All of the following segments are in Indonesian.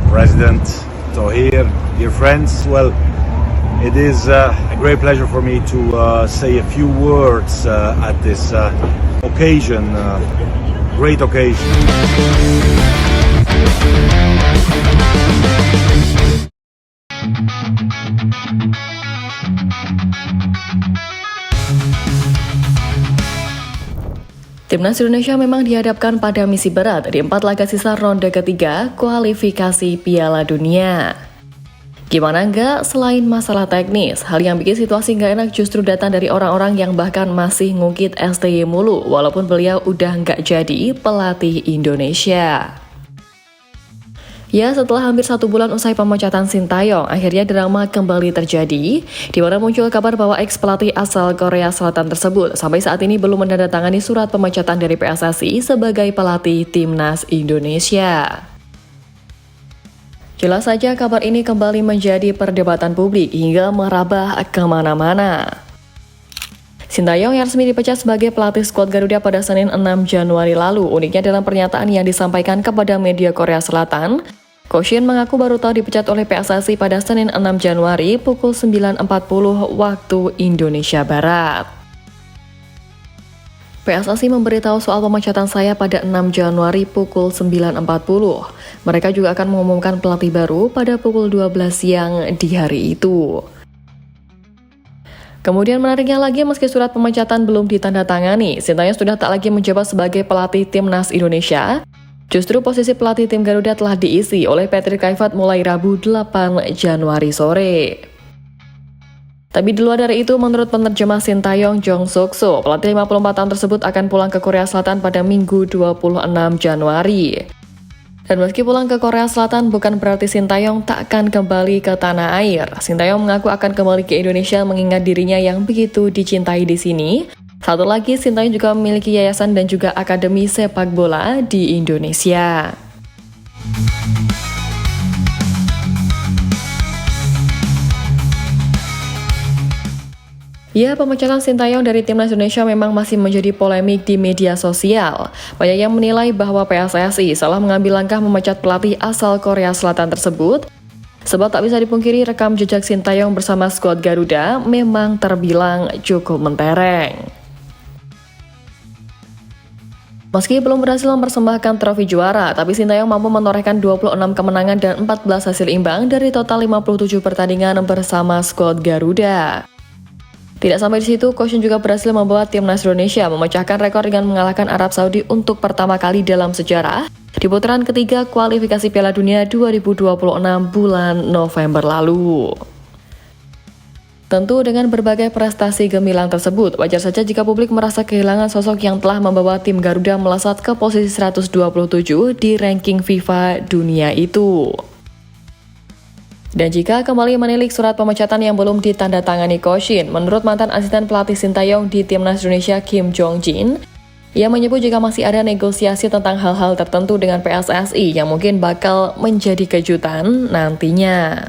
President Thohir, dear friends. Well, it is a great pleasure for me to say a few words at this occasion, great occasion. Timnas Indonesia memang dihadapkan pada misi berat di 4 laga sisa ronde ketiga kualifikasi Piala Dunia. Gimana enggak, selain masalah teknis, hal yang bikin situasi nggak enak justru datang dari orang-orang yang bahkan masih ngungkit STY mulu walaupun beliau udah nggak jadi pelatih Indonesia. Ya, setelah hampir 1 bulan usai pemecatan Sintayong, akhirnya drama kembali terjadi, di mana muncul kabar bahwa ex-pelatih asal Korea Selatan tersebut sampai saat ini belum menandatangani surat pemecatan dari PSSI sebagai pelatih Timnas Indonesia. Jelas saja kabar ini kembali menjadi perdebatan publik hingga merambah kemana-mana. Sintayong yang resmi dipecat sebagai pelatih skuad Garuda pada Senin 6 Januari lalu. Uniknya dalam pernyataan yang disampaikan kepada media Korea Selatan, Ko Shin mengaku baru tahu dipecat oleh PSSI pada Senin 6 Januari pukul 9.40 waktu Indonesia Barat. PSSI memberitahu soal pemecatan saya pada 6 Januari pukul 9.40. Mereka juga akan mengumumkan pelatih baru pada pukul 12 siang di hari itu. Kemudian menariknya lagi, meski surat pemecatan belum ditandatangani, Sintayong sudah tak lagi menjabat sebagai pelatih Timnas Indonesia. Justru posisi pelatih tim Garuda telah diisi oleh Patrick Kluivert mulai Rabu 8 Januari sore. Tapi di luar dari itu, menurut penerjemah Sintayong Jong Suk-soo, pelatih 54 tahun tersebut akan pulang ke Korea Selatan pada Minggu 26 Januari. Dan meski pulang ke Korea Selatan bukan berarti Sintayong tak akan kembali ke tanah air. Sintayong mengaku akan kembali ke Indonesia mengingat dirinya yang begitu dicintai di sini. Satu lagi, Sintayong juga memiliki yayasan dan juga akademi sepak bola di Indonesia. Ya, pemecatan Sintayong dari Timnas Indonesia memang masih menjadi polemik di media sosial. Banyak yang menilai bahwa PSSI salah mengambil langkah memecat pelatih asal Korea Selatan tersebut, sebab tak bisa dipungkiri rekam jejak Sintayong bersama skuad Garuda memang terbilang cukup mentereng. Meski belum berhasil mempersembahkan trofi juara, tapi Sintayong mampu menorehkan 26 kemenangan dan 14 hasil imbang dari total 57 pertandingan bersama skuad Garuda. Tidak sampai di situ, Ko Shin juga berhasil membawa Timnas Indonesia memecahkan rekor dengan mengalahkan Arab Saudi untuk pertama kali dalam sejarah di putaran ketiga kualifikasi Piala Dunia 2026 bulan November lalu. Tentu dengan berbagai prestasi gemilang tersebut, wajar saja jika publik merasa kehilangan sosok yang telah membawa tim Garuda melesat ke posisi 127 di ranking FIFA dunia itu. Dan jika kembali menilik surat pemecatan yang belum ditandatangani Ko Shin, menurut mantan asisten pelatih Sintayong di Timnas Indonesia Kim Jong-jin, ia menyebut jika masih ada negosiasi tentang hal-hal tertentu dengan PSSI yang mungkin bakal menjadi kejutan nantinya.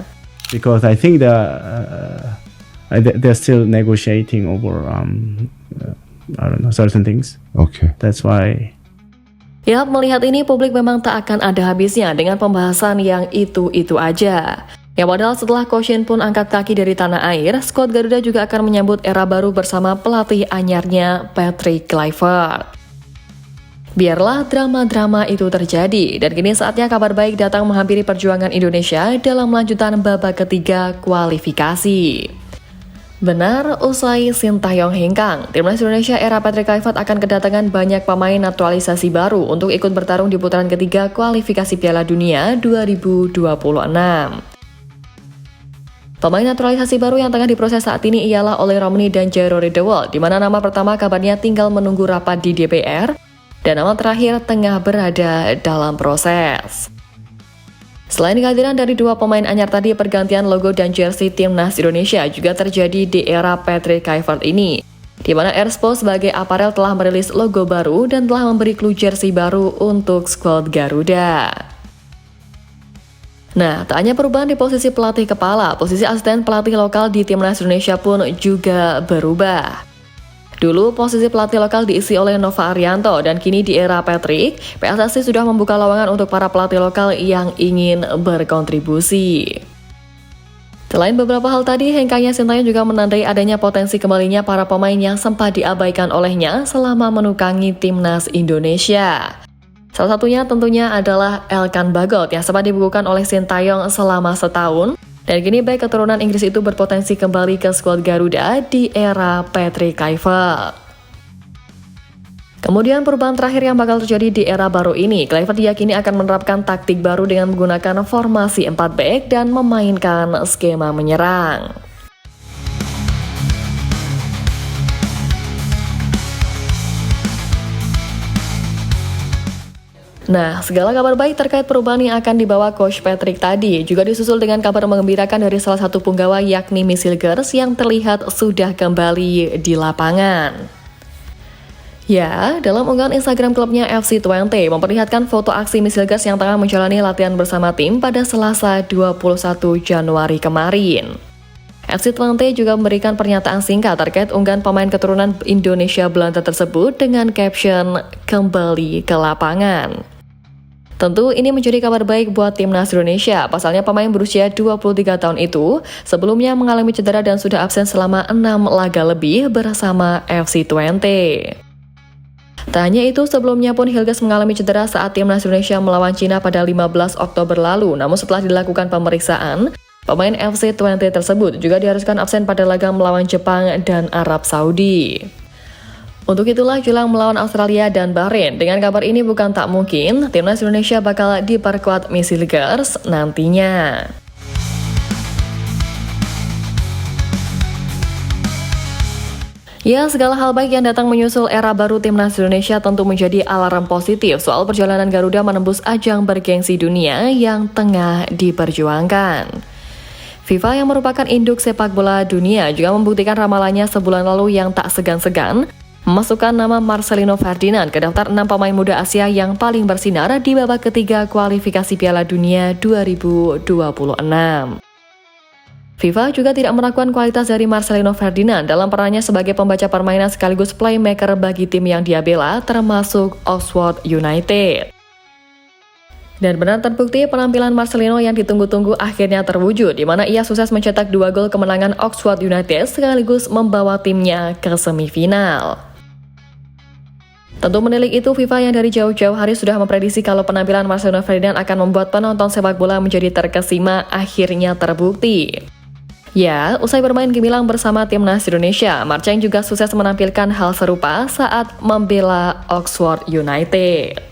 Because I think they're still negotiating over I don't know, certain things. Okay. That's why. Ya, melihat ini publik memang tak akan ada habisnya dengan pembahasan yang itu-itu aja. Ya, padahal setelah Ko Shin pun angkat kaki dari tanah air, skuad Garuda juga akan menyambut era baru bersama pelatih anyarnya Patrick Kluivert. Biarlah drama-drama itu terjadi, dan kini saatnya kabar baik datang menghampiri perjuangan Indonesia dalam lanjutan babak ketiga kualifikasi. Benar, usai Sintayong hengkang, Timnas Indonesia era Patrick Kluivert akan kedatangan banyak pemain naturalisasi baru untuk ikut bertarung di putaran ketiga kualifikasi Piala Dunia 2026. Pemain naturalisasi baru yang tengah diproses saat ini ialah Oleh Romney dan Jairo Riedewald, di mana nama pertama kabarnya tinggal menunggu rapat di DPR, dan nama terakhir tengah berada dalam proses. Selain kehadiran dari dua pemain anyar tadi, pergantian logo dan jersey Timnas Indonesia juga terjadi di era Patrick Kluivert ini, di mana Erspo sebagai aparel telah merilis logo baru dan telah memberi clue jersey baru untuk skuad Garuda. Nah, tak hanya perubahan di posisi pelatih kepala, posisi asisten pelatih lokal di Timnas Indonesia pun juga berubah. Dulu posisi pelatih lokal diisi oleh Nova Arianto dan kini di era Patrick, PSSI sudah membuka lowongan untuk para pelatih lokal yang ingin berkontribusi. Selain beberapa hal tadi, hengkangnya Sintayong juga menandai adanya potensi kembalinya para pemain yang sempat diabaikan olehnya selama menukangi timnas Indonesia. Salah satunya tentunya adalah Elkan Bagot yang sempat dibukukan oleh Sintayong selama setahun, dan kini bek keturunan Inggris itu berpotensi kembali ke skuad Garuda di era Patrick Kluivert. Kemudian perubahan terakhir yang bakal terjadi di era baru ini, Kluivert diyakini akan menerapkan taktik baru dengan menggunakan formasi 4 back dan memainkan skema menyerang. Nah, segala kabar baik terkait perubahan yang akan dibawa Coach Patrick tadi juga disusul dengan kabar menggembirakan dari salah satu punggawa yakni Misilgers yang terlihat sudah kembali di lapangan. Ya, dalam unggahan Instagram klubnya FC20 memperlihatkan foto aksi Misilgers yang tengah menjalani latihan bersama tim pada Selasa 21 Januari kemarin. FC20 juga memberikan pernyataan singkat terkait unggahan pemain keturunan Indonesia Belanda tersebut dengan caption "Kembali ke lapangan". Tentu ini menjadi kabar baik buat timnas Indonesia, pasalnya pemain berusia 23 tahun itu sebelumnya mengalami cedera dan sudah absen selama 6 laga lebih bersama FC20. Tak hanya itu, sebelumnya pun Hilgers mengalami cedera saat timnas Indonesia melawan Cina pada 15 Oktober lalu. Namun setelah dilakukan pemeriksaan, pemain FC20 tersebut juga diharuskan absen pada laga melawan Jepang dan Arab Saudi. Untuk itulah jelang melawan Australia dan Bahrain, dengan kabar ini bukan tak mungkin timnas Indonesia bakal diperkuat Misilgers nantinya. Ya, segala hal baik yang datang menyusul era baru timnas Indonesia tentu menjadi alarm positif soal perjalanan Garuda menembus ajang bergengsi dunia yang tengah diperjuangkan. FIFA yang merupakan induk sepak bola dunia juga membuktikan ramalannya sebulan lalu yang tak segan-segan memasukkan nama Marcelino Ferdinand ke daftar 6 pemain muda Asia yang paling bersinar di babak ketiga kualifikasi Piala Dunia 2026. FIFA juga tidak meragukan kualitas dari Marcelino Ferdinand dalam perannya sebagai pembaca permainan sekaligus playmaker bagi tim yang dia bela, termasuk Oxford United. Dan benar terbukti penampilan Marcelino yang ditunggu-tunggu akhirnya terwujud, di mana ia sukses mencetak 2 gol kemenangan Oxford United sekaligus membawa timnya ke semifinal. Tentu menilik itu, FIFA yang dari jauh-jauh hari sudah memprediksi kalau penampilan Marcelino Ferdinand akan membuat penonton sepak bola menjadi terkesima akhirnya terbukti. Ya, usai bermain gemilang bersama timnas Indonesia, Marceng juga sukses menampilkan hal serupa saat membela Oxford United.